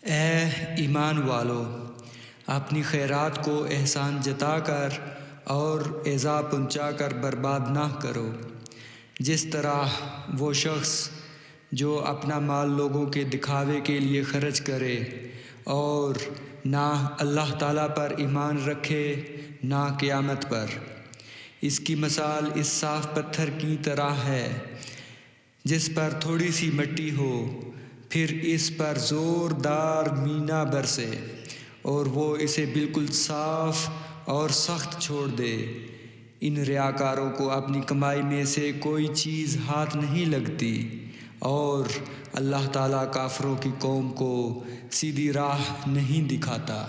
اے ایمان والو، اپنی خیرات کو احسان جتا کر اور ایذا پہنچا کر برباد نہ کرو، جس طرح وہ شخص جو اپنا مال لوگوں کے دکھاوے کے لیے خرچ کرے اور نہ اللہ تعالیٰ پر ایمان رکھے نہ قیامت پر، اس کی مثال اس صاف پتھر کی طرح ہے جس پر تھوڑی سی مٹی ہو، پھر اس پر زوردار مینا برسے اور وہ اسے بالکل صاف اور سخت چھوڑ دے۔ ان ریاکاروں کو اپنی کمائی میں سے کوئی چیز ہاتھ نہیں لگتی، اور اللہ تعالیٰ کافروں کی قوم کو سیدھی راہ نہیں دکھاتا۔